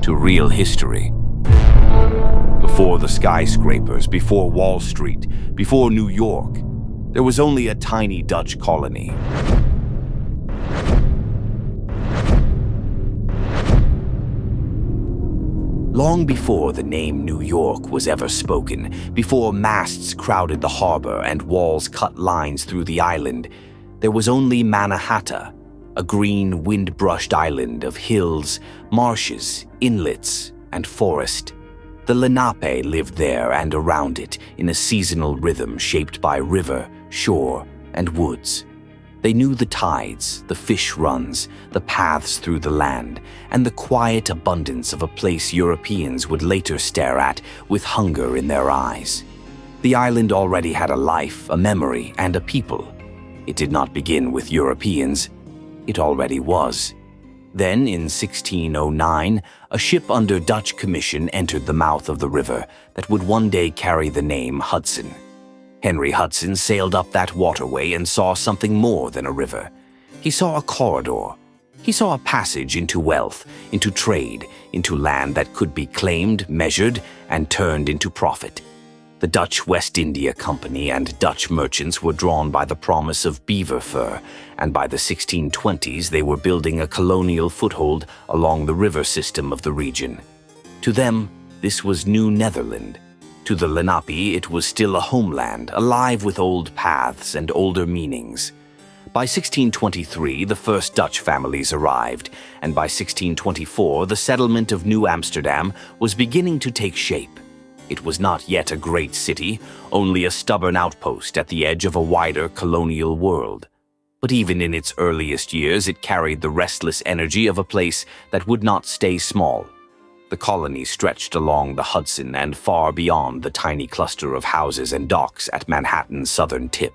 to real history. Before the skyscrapers, before Wall Street, before New York, there was only a tiny Dutch colony. Long before the name New York was ever spoken, before masts crowded the harbor and walls cut lines through the island, there was only Mannahatta, a green, wind-brushed island of hills, marshes, inlets, and forest. The Lenape lived there and around it in a seasonal rhythm shaped by river, shore, and woods. They knew the tides, the fish runs, the paths through the land, and the quiet abundance of a place Europeans would later stare at with hunger in their eyes. The island already had a life, a memory, and a people. It did not begin with Europeans. It already was. Then, in 1609, a ship under Dutch commission entered the mouth of the river that would one day carry the name Hudson. Henry Hudson sailed up that waterway and saw something more than a river. He saw a corridor. He saw a passage into wealth, into trade, into land that could be claimed, measured, and turned into profit. The Dutch West India Company and Dutch merchants were drawn by the promise of beaver fur, and by the 1620s they were building a colonial foothold along the river system of the region. To them, this was New Netherland. To the Lenape, it was still a homeland, alive with old paths and older meanings. By 1623, the first Dutch families arrived, and by 1624, the settlement of New Amsterdam was beginning to take shape. It was not yet a great city, only a stubborn outpost at the edge of a wider colonial world. But even in its earliest years, it carried the restless energy of a place that would not stay small. The colony stretched along the Hudson and far beyond the tiny cluster of houses and docks at Manhattan's southern tip.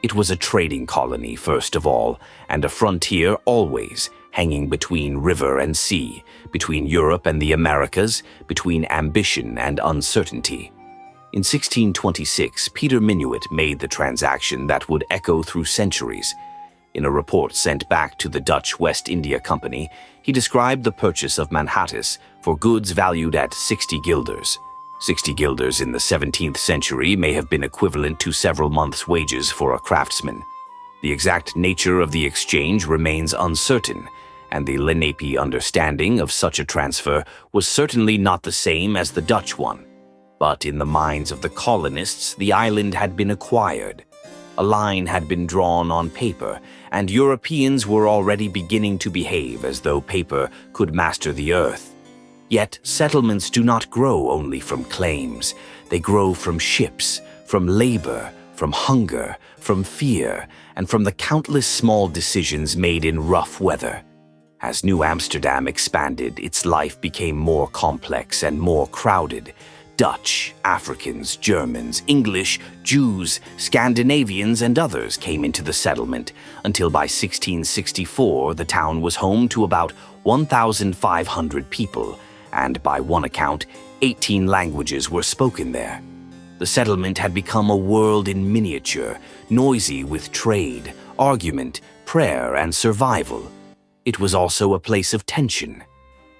It was a trading colony, first of all, and a frontier always, hanging between river and sea, between Europe and the Americas, between ambition and uncertainty. In 1626, Peter Minuit made the transaction that would echo through centuries. In a report sent back to the Dutch West India Company, he described the purchase of Manhattan for goods valued at 60 guilders. 60 guilders in the 17th century may have been equivalent to several months' wages for a craftsman. The exact nature of the exchange remains uncertain, and the Lenape understanding of such a transfer was certainly not the same as the Dutch one. But in the minds of the colonists, the island had been acquired. A line had been drawn on paper, and Europeans were already beginning to behave as though paper could master the earth. Yet settlements do not grow only from claims. They grow from ships, from labor, from hunger, from fear, and from the countless small decisions made in rough weather. As New Amsterdam expanded, its life became more complex and more crowded. Dutch, Africans, Germans, English, Jews, Scandinavians, and others came into the settlement, until by 1664 the town was home to about 1,500 people, and by one account, 18 languages were spoken there. The settlement had become a world in miniature, noisy with trade, argument, prayer, and survival. It was also a place of tension.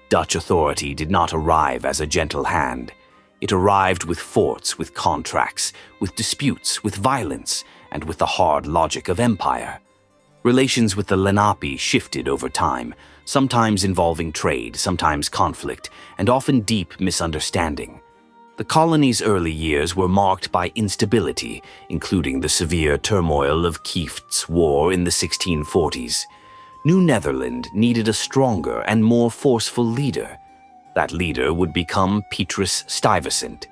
Dutch authority did not arrive as a gentle hand. It arrived with forts, with contracts, with disputes, with violence, and with the hard logic of empire. Relations with the Lenape shifted over time, sometimes involving trade, sometimes conflict, and often deep misunderstanding. The colony's early years were marked by instability, including the severe turmoil of Kieft's War in the 1640s. New Netherland needed a stronger and more forceful leader. That leader would become Petrus Stuyvesant.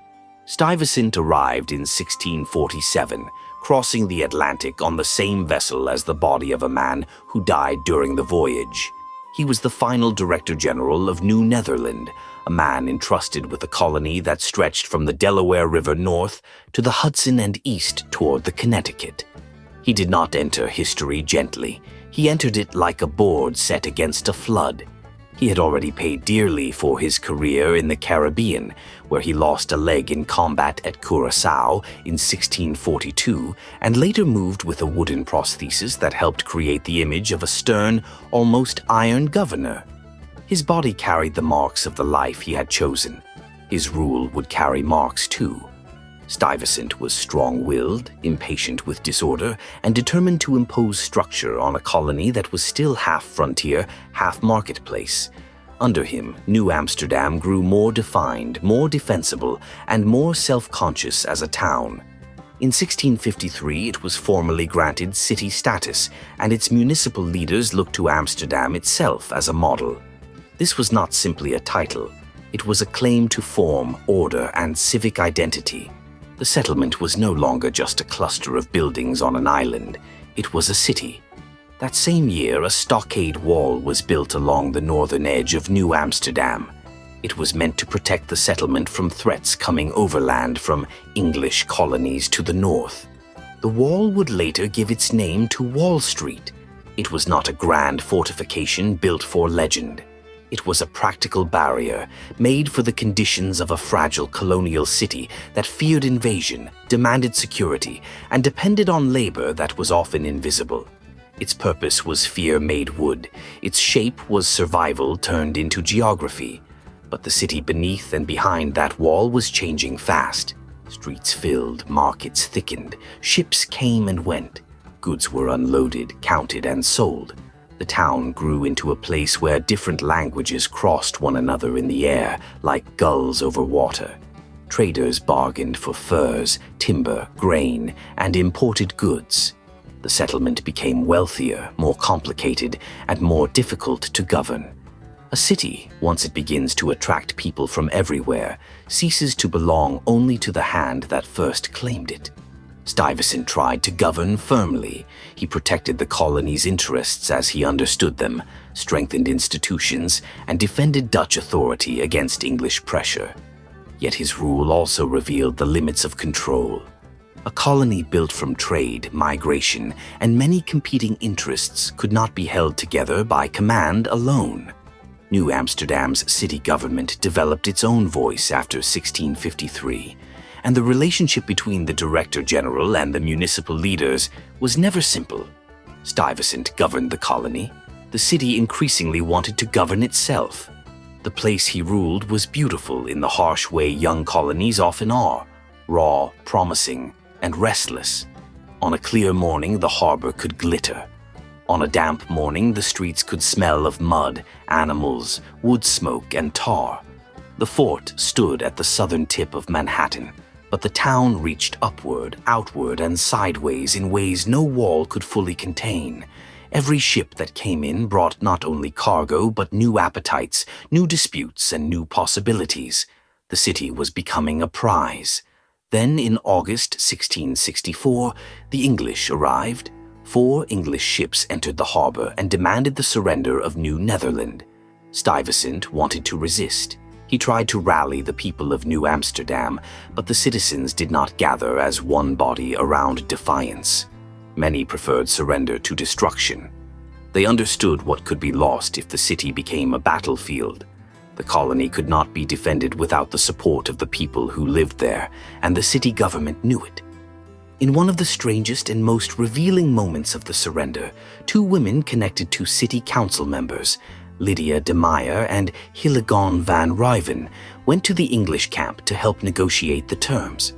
Stuyvesant arrived in 1647, crossing the Atlantic on the same vessel as the body of a man who died during the voyage. He was the final Director General of New Netherland, a man entrusted with a colony that stretched from the Delaware River north to the Hudson and east toward the Connecticut. He did not enter history gently. He entered it like a board set against a flood. He had already paid dearly for his career in the Caribbean, where he lost a leg in combat at Curaçao in 1642 and later moved with a wooden prosthesis that helped create the image of a stern, almost iron governor. His body carried the marks of the life he had chosen. His rule would carry marks too. Stuyvesant was strong-willed, impatient with disorder, and determined to impose structure on a colony that was still half frontier, half marketplace. Under him, New Amsterdam grew more defined, more defensible, and more self-conscious as a town. In 1653, it was formally granted city status, and its municipal leaders looked to Amsterdam itself as a model. This was not simply a title. It was a claim to form, order, and civic identity. The settlement was no longer just a cluster of buildings on an island. It was a city. That same year, a stockade wall was built along the northern edge of New Amsterdam. It was meant to protect the settlement from threats coming overland from English colonies to the north. The wall would later give its name to Wall Street. It was not a grand fortification built for legend. It was a practical barrier made for the conditions of a fragile colonial city that feared invasion, demanded security, and depended on labor that was often invisible. Its purpose was fear made wood. Its shape was survival turned into geography. But the city beneath and behind that wall was changing fast. Streets filled, markets thickened, ships came and went. Goods were unloaded, counted, and sold. The town grew into a place where different languages crossed one another in the air, like gulls over water. Traders bargained for furs, timber, grain, and imported goods. The settlement became wealthier, more complicated, and more difficult to govern. A city, once it begins to attract people from everywhere, ceases to belong only to the hand that first claimed it. Stuyvesant tried to govern firmly. He protected the colony's interests as he understood them, strengthened institutions, and defended Dutch authority against English pressure. Yet his rule also revealed the limits of control. A colony built from trade, migration, and many competing interests could not be held together by command alone. New Amsterdam's city government developed its own voice after 1653. And the relationship between the Director General and the municipal leaders was never simple. Stuyvesant governed the colony. The city increasingly wanted to govern itself. The place he ruled was beautiful in the harsh way young colonies often are, raw, promising, and restless. On a clear morning, the harbor could glitter. On a damp morning, the streets could smell of mud, animals, wood smoke, and tar. The fort stood at the southern tip of Manhattan. But the town reached upward, outward, and sideways in ways no wall could fully contain. Every ship that came in brought not only cargo, but new appetites, new disputes, and new possibilities. The city was becoming a prize. Then, in August 1664, the English arrived. 4 English ships entered the harbor and demanded the surrender of New Netherland. Stuyvesant wanted to resist. He tried to rally the people of New Amsterdam, but the citizens did not gather as one body around defiance. Many preferred surrender to destruction. They understood what could be lost if the city became a battlefield. The colony could not be defended without the support of the people who lived there, and the city government knew it. In one of the strangest and most revealing moments of the surrender, 2 women connected to city council members, Lydia de Meyer and Hillegon van Ryven, went to the English camp to help negotiate the terms.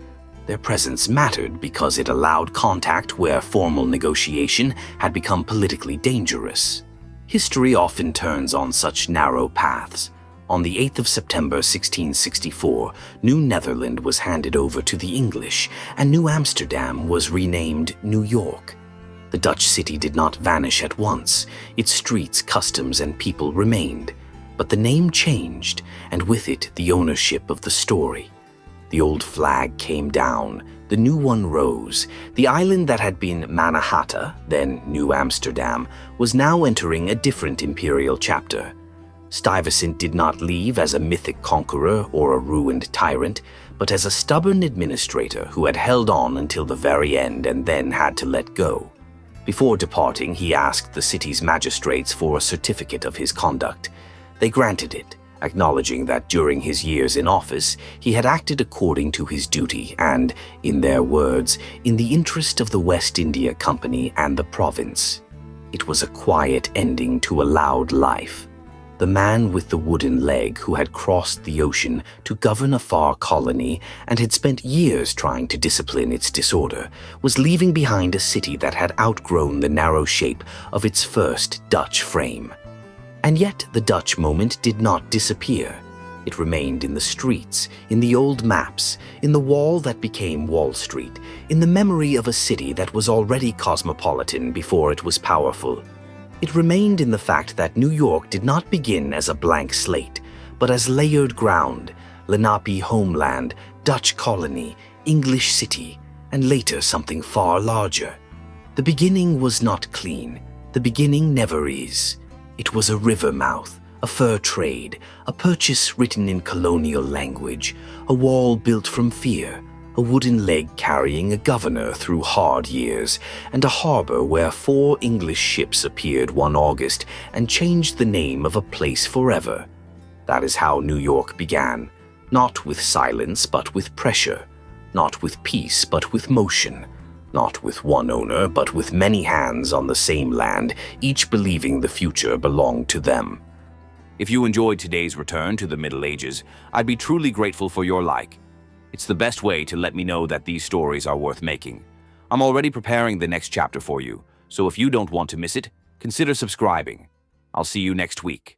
Their presence mattered because it allowed contact where formal negotiation had become politically dangerous. History often turns on such narrow paths. On the 8th of September 1664, New Netherland was handed over to the English, and New Amsterdam was renamed New York. The Dutch city did not vanish at once. Its streets, customs, and people remained. But the name changed, and with it the ownership of the story. The old flag came down, the new one rose. The island that had been Manhattan, then New Amsterdam, was now entering a different imperial chapter. Stuyvesant did not leave as a mythic conqueror or a ruined tyrant, but as a stubborn administrator who had held on until the very end and then had to let go. Before departing, he asked the city's magistrates for a certificate of his conduct. They granted it, acknowledging that during his years in office, he had acted according to his duty and, in their words, in the interest of the West India Company and the province. It was a quiet ending to a loud life. The man with the wooden leg who had crossed the ocean to govern a far colony and had spent years trying to discipline its disorder was leaving behind a city that had outgrown the narrow shape of its first Dutch frame. And yet the Dutch moment did not disappear. It remained in the streets, in the old maps, in the wall that became Wall Street, in the memory of a city that was already cosmopolitan before it was powerful. It remained in the fact that New York did not begin as a blank slate, but as layered ground, Lenape homeland, Dutch colony, English city, and later something far larger. The beginning was not clean. The beginning never is. It was a river mouth, a fur trade, a purchase written in colonial language, a wall built from fear, a wooden leg carrying a governor through hard years, and a harbor where 4 English ships appeared one August and changed the name of a place forever. That is how New York began, not with silence but with pressure, not with peace but with motion, not with one owner but with many hands on the same land, each believing the future belonged to them. If you enjoyed today's return to the Middle Ages, I'd be truly grateful for your like. It's the best way to let me know that these stories are worth making. I'm already preparing the next chapter for you, so if you don't want to miss it, consider subscribing. I'll see you next week.